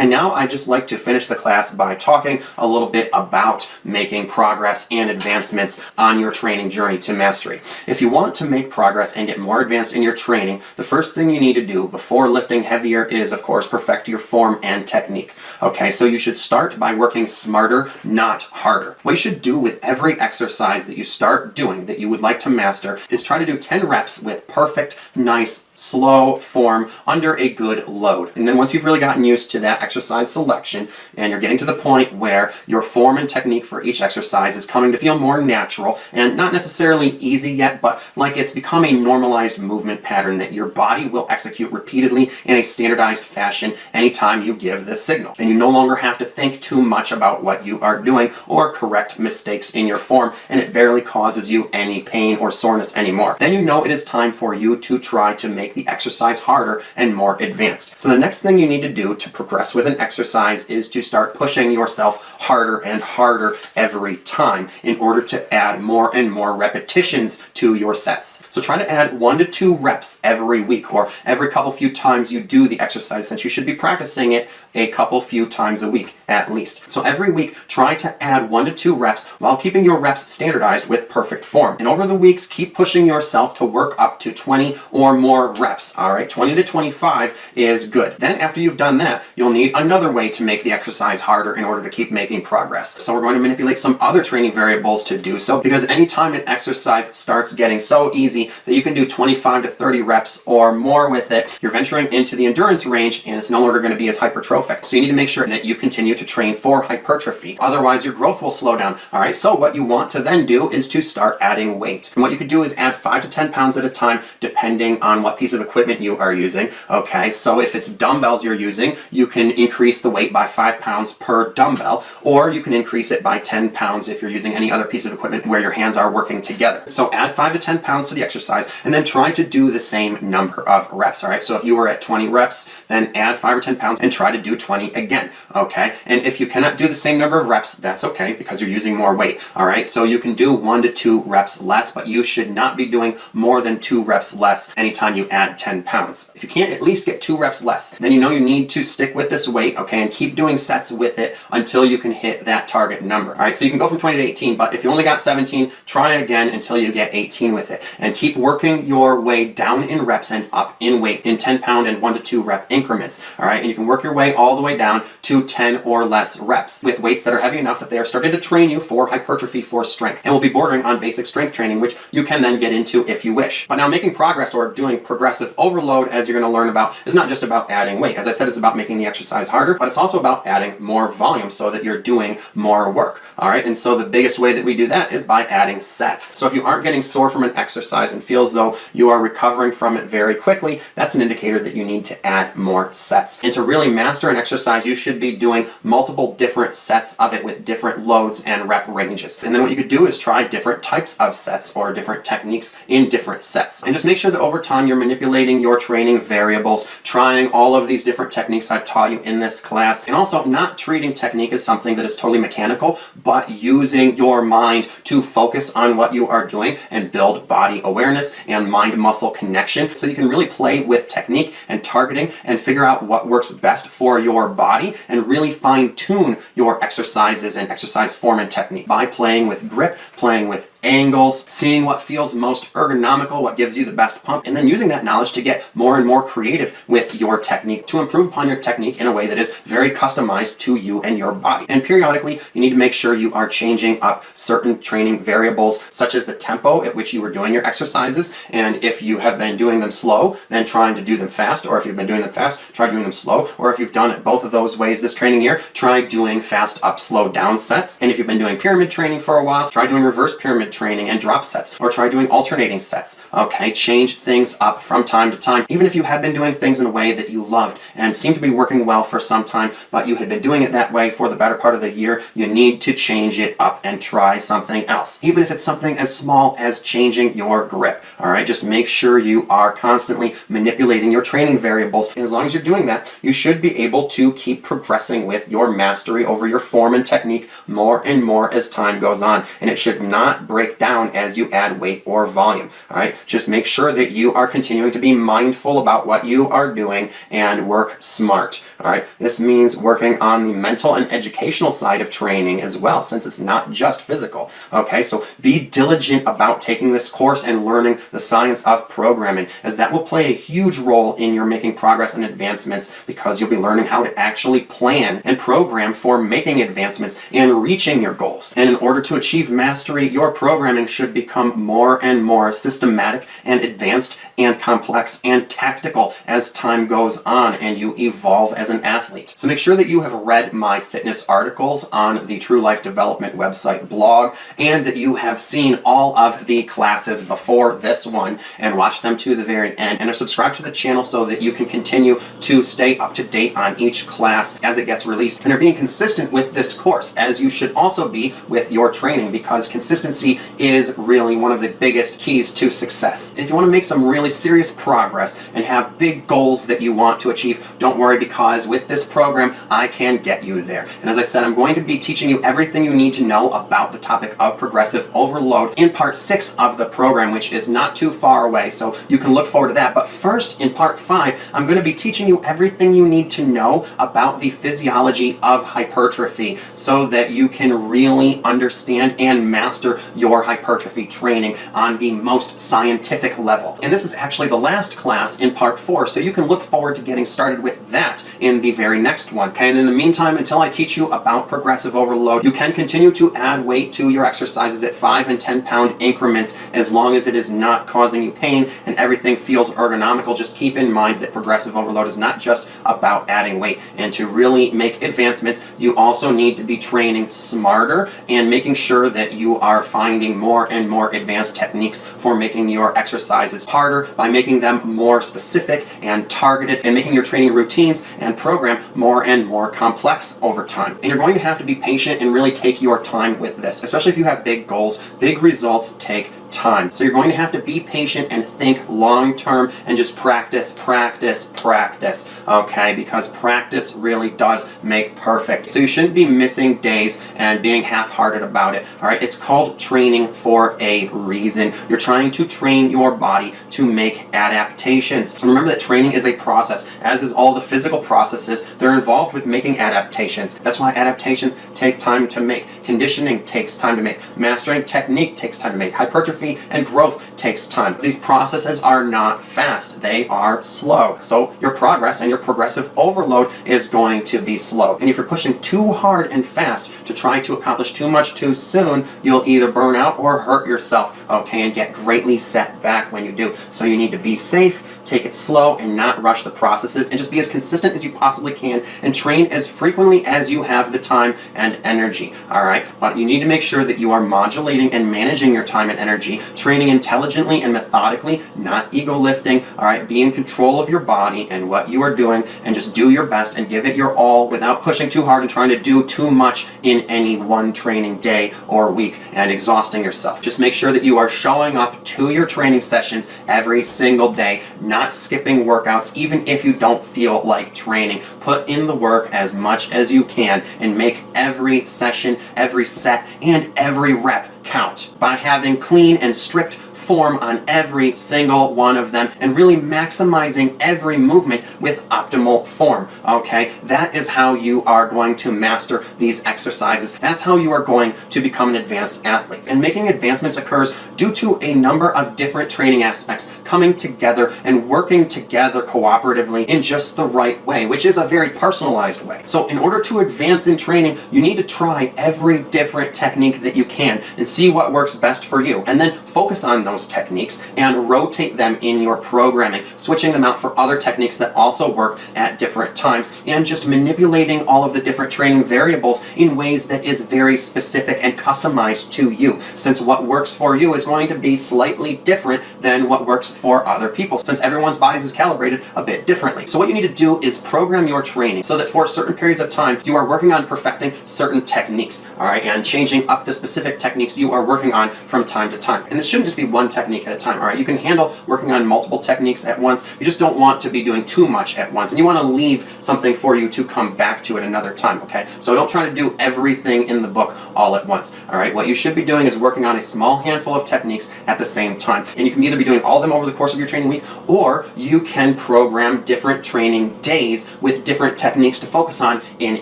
And now I'd just like to finish the class by talking a little bit about making progress and advancements on your training journey to mastery. If you want to make progress and get more advanced in your training, the first thing you need to do before lifting heavier is, of course, perfect your form and technique. Okay, so you should start by working smarter, not harder. What you should do with every exercise that you start doing that you would like to master is try to do 10 reps with perfect, nice, slow form under a good load. And then once you've really gotten used to that exercise selection and you're getting to the point where your form and technique for each exercise is coming to feel more natural and not necessarily easy yet, but like it's become a normalized movement pattern that your body will execute repeatedly in a standardized fashion anytime you give the signal. And you no longer have to think too much about what you are doing or correct mistakes in your form, and it barely causes you any pain or soreness anymore. Then you know it is time for you to try to make the exercise harder and more advanced. So the next thing you need to do to progress with an exercise is to start pushing yourself harder and harder every time in order to add more and more repetitions to your sets. So try to add 1 to 2 reps every week or every couple few times you do the exercise, since you should be practicing it a couple few times a week at least. So every week try to add 1 to 2 reps while keeping your reps standardized with perfect form. And over the weeks keep pushing yourself to work up to 20 or more reps. All right, 20 to 25 is good. Then after you've done that, you'll need another way to make the exercise harder in order to keep making progress. So we're going to manipulate some other training variables to do so, because anytime an exercise starts getting so easy that you can do 25 to 30 reps or more with it, you're venturing into the endurance range and it's no longer going to be as hypertrophic. So you need to make sure that you continue to train for hypertrophy. Otherwise your growth will slow down. All right, so what you want to then do is to start adding weight. And what you could do is add 5 to 10 pounds at a time depending on what piece of equipment you are using. Okay, so if it's dumbbells you're using, you can increase the weight by 5 pounds per dumbbell, or you can increase it by 10 pounds if you're using any other piece of equipment where your hands are working together. So add 5 to 10 pounds to the exercise and then try to do the same number of reps. All right, so if you were at 20 reps, then add 5 or 10 pounds and try to do 20 again. Okay, and if you cannot do the same number of reps, that's okay, because you're using more weight. All right, so you can do 1 to 2 reps less, but you should not be doing more than 2 reps less anytime you add 10 pounds. If you can't at least get 2 reps less, then you know you need to stick with this weight, okay, and keep doing sets with it until you can hit that target number. All right, so you can go from 20 to 18, but if you only got 17, try again until you get 18 with it, and keep working your way down in reps and up in weight in 10 pound and 1 to 2 rep increments. All right, and you can work your way all the way down to 10 or less reps with weights that are heavy enough that they are starting to train you for hypertrophy, for strength, and will be bordering on basic strength training, which you can then get into if you wish. But now making progress or doing progressive overload, as you're going to learn about, is not just about adding weight. As I said, it's about making the exercise harder, but it's also about adding more volume so that you're doing more work. All right, and so the biggest way that we do that is by adding sets. So if you aren't getting sore from an exercise and feel as though you are recovering from it very quickly, that's an indicator that you need to add more sets. And to really master an exercise, you should be doing multiple different sets of it with different loads and rep ranges. And then what you could do is try different types of sets or different techniques in different sets. And just make sure that over time you're manipulating your training variables, trying all of these different techniques I've taught you in this class, and also not treating technique as something that is totally mechanical, but using your mind to focus on what you are doing and build body awareness and mind-muscle connection, so you can really play with technique and targeting and figure out what works best for your body and really fine-tune your exercises and exercise form and technique by playing with grip, playing with angles, seeing what feels most ergonomical, what gives you the best pump, and then using that knowledge to get more and more creative with your technique to improve upon your technique in a way that is very customized to you and your body. And periodically, you need to make sure you are changing up certain training variables, such as the tempo at which you are doing your exercises. And if you have been doing them slow, then trying to do them fast, or if you've been doing them fast, try doing them slow, or if you've done it both of those ways this training year, try doing fast up, slow down sets. And if you've been doing pyramid training for a while, try doing reverse pyramid training and drop sets, or try doing alternating sets. Okay, change things up from time to time. Even if you have been doing things in a way that you loved and seemed to be working well for some time, but you had been doing it that way for the better part of the year, you need to change it up and try something else. Even if it's something as small as changing your grip. All right, just make sure you are constantly manipulating your training variables. And as long as you're doing that, you should be able to keep progressing with your mastery over your form and technique more and more as time goes on. And it should not break break down as you add weight or volume. All right, just make sure that you are continuing to be mindful about what you are doing and work smart. All right, this means working on the mental and educational side of training as well, since it's not just physical. Okay, so be diligent about taking this course and learning the science of programming, as that will play a huge role in your making progress and advancements, because you'll be learning how to actually plan and program for making advancements and reaching your goals. And in order to achieve mastery, your programming should become more and more systematic and advanced and complex and tactical as time goes on and you evolve as an athlete. So make sure that you have read my fitness articles on the True Life Development website blog, and that you have seen all of the classes before this one and watched them to the very end, and are subscribed to the channel so that you can continue to stay up to date on each class as it gets released, and are being consistent with this course, as you should also be with your training, because consistency is really one of the biggest keys to success. And if you want to make some really serious progress and have big goals that you want to achieve, don't worry, because with this program I can get you there. And as I said, I'm going to be teaching you everything you need to know about the topic of progressive overload in part 6 of the program, which is not too far away, so you can look forward to that. But first, in part 5, I'm going to be teaching you everything you need to know about the physiology of hypertrophy, so that you can really understand and master your hypertrophy training on the most scientific level. And this is actually the last class in part 4, so you can look forward to getting started with that in the very next one. Okay, and in the meantime, until I teach you about progressive overload, you can continue to add weight to your exercises at 5 and 10 pound increments, as long as it is not causing you pain and everything feels ergonomical. Just keep in mind that progressive overload is not just about adding weight, and to really make advancements, you also need to be training smarter and making sure that you are finding more and more advanced techniques for making your exercises harder by making them more specific and targeted, and making your training routines and program more and more complex over time. And you're going to have to be patient and really take your time with this, especially if you have big goals. Big results take time. So you're going to have to be patient and think long term and just practice, practice, practice, okay? Because practice really does make perfect. So you shouldn't be missing days and being half-hearted about it, all right? It's called training for a reason. You're trying to train your body to make adaptations. And remember that training is a process, as is all the physical processes. They're involved with making adaptations. That's why adaptations take time to make. Conditioning takes time to make. Mastering technique takes time to make. Hypertrophy and growth takes time. These processes are not fast, they are slow. So your progress and your progressive overload is going to be slow. And if you're pushing too hard and fast to try to accomplish too much too soon, you'll either burn out or hurt yourself, okay, and get greatly set back when you do. So you need to be safe, take it slow, and not rush the processes, and just be as consistent as you possibly can, and train as frequently as you have the time and energy, all right? But you need to make sure that you are modulating and managing your time and energy, training intelligently and methodically, not ego lifting, all right? Be in control of your body and what you are doing, and just do your best and give it your all without pushing too hard and trying to do too much in any one training day or week and exhausting yourself. Just make sure that you are showing up to your training sessions every single day, not skipping workouts even if you don't feel like training. Put in the work as much as you can and make every session, every set, and every rep count by having clean and strict form on every single one of them, and really maximizing every movement with optimal form, okay? That is how you are going to master these exercises. That's how you are going to become an advanced athlete. And making advancements occurs due to a number of different training aspects coming together and working together cooperatively in just the right way, which is a very personalized way. So in order to advance in training, you need to try every different technique that you can and see what works best for you, and then focus on those techniques and rotate them in your programming, switching them out for other techniques that also work at different times, and just manipulating all of the different training variables in ways that is very specific and customized to you, since what works for you is going to be slightly different than what works for other people, since everyone's bodies is calibrated a bit differently. So what you need to do is program your training so that for certain periods of time you are working on perfecting certain techniques, all right, and changing up the specific techniques you are working on from time to time. And this shouldn't just be one one technique at a time. All right, you can handle working on multiple techniques at once. You just don't want to be doing too much at once, and you want to leave something for you to come back to at another time, okay? So don't try to do everything in the book all at once. All right, what you should be doing is working on a small handful of techniques at the same time. And you can either be doing all of them over the course of your training week, or you can program different training days with different techniques to focus on in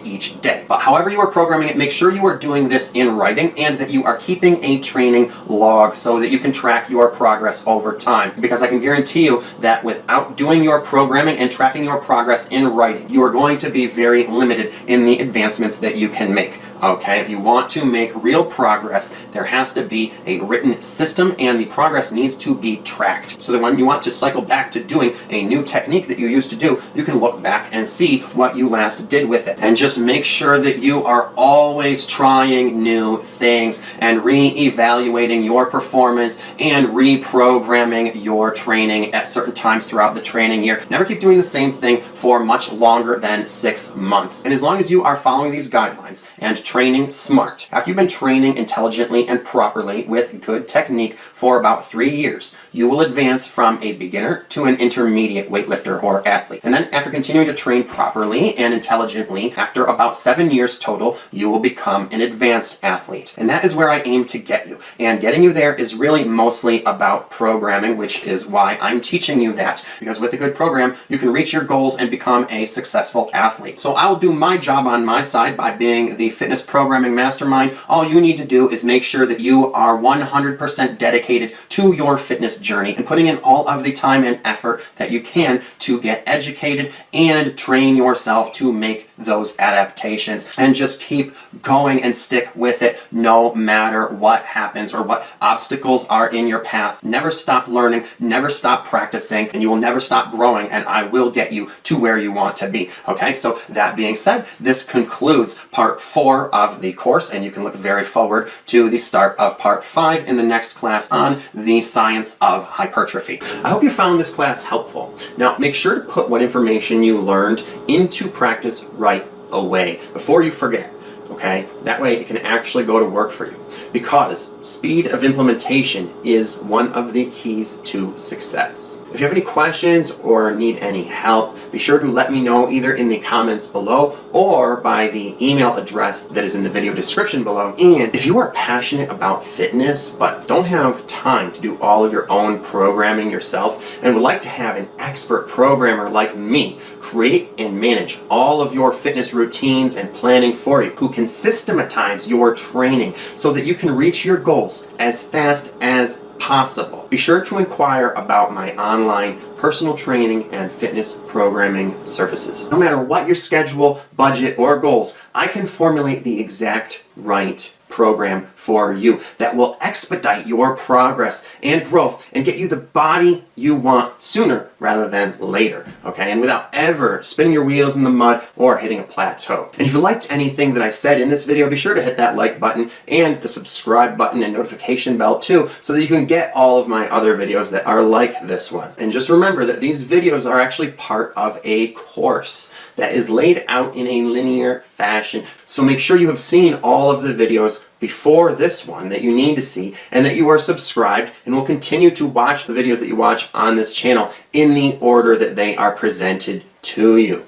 each day. But however you are programming it, make sure you are doing this in writing and that you are keeping a training log so that you can track your progress over time. Because I can guarantee you that without doing your programming and tracking your progress in writing, you are going to be very limited in the advancements that you can make. Okay, if you want to make real progress, there has to be a written system and the progress needs to be tracked. So that when you want to cycle back to doing a new technique that you used to do, you can look back and see what you last did with it. And just make sure that you are always trying new things and re-evaluating your performance and reprogramming your training at certain times throughout the training year. Never keep doing the same thing for much longer than 6 months. And as long as you are following these guidelines and training smart, after you've been training intelligently and properly with good technique for about 3 years, you will advance from a beginner to an intermediate weightlifter or athlete. And then after continuing to train properly and intelligently, after about 7 years total, you will become an advanced athlete. And that is where I aim to get you. And getting you there is really mostly about programming, which is why I'm teaching you that. Because with a good program, you can reach your goals and become a successful athlete. So I will do my job on my side by being the fitness programming mastermind. All you need to do is make sure that you are 100% dedicated to your fitness journey and putting in all of the time and effort that you can to get educated and train yourself to make those adaptations, and just keep going and stick with it no matter what happens or what obstacles are in your path. Never stop learning, never stop practicing, and you will never stop growing, and I will get you to where you want to be. Okay, so that being said, this concludes part 4 of the course, and you can look very forward to the start of part 5 in the next class on the science of hypertrophy. I hope you found this class helpful. Now, make sure to put what information you learned into practice right away before you forget. Okay, that way it can actually go to work for you, because speed of implementation is one of the keys to success. If you have any questions or need any help, be sure to let me know either in the comments below or by the email address that is in the video description below. And if you are passionate about fitness but don't have time to do all of your own programming yourself and would like to have an expert programmer like me create and manage all of your fitness routines and planning for you, who can systematize your training so that you can reach your goals as fast as possible, be sure to inquire about my online personal training and fitness programming services. No matter what your schedule, budget, or goals, I can formulate the exact right program for you that will expedite your progress and growth and get you the body you want sooner rather than later, okay? And without ever spinning your wheels in the mud or hitting a plateau. And if you liked anything that I said in this video, be sure to hit that like button and the subscribe button and notification bell too, so that you can get all of my other videos that are like this one. And just remember that these videos are actually part of a course that is laid out in a linear fashion. So make sure you have seen all of the videos before this one that you need to see, and that you are subscribed and will continue to watch the videos that you watch on this channel in the order that they are presented to you.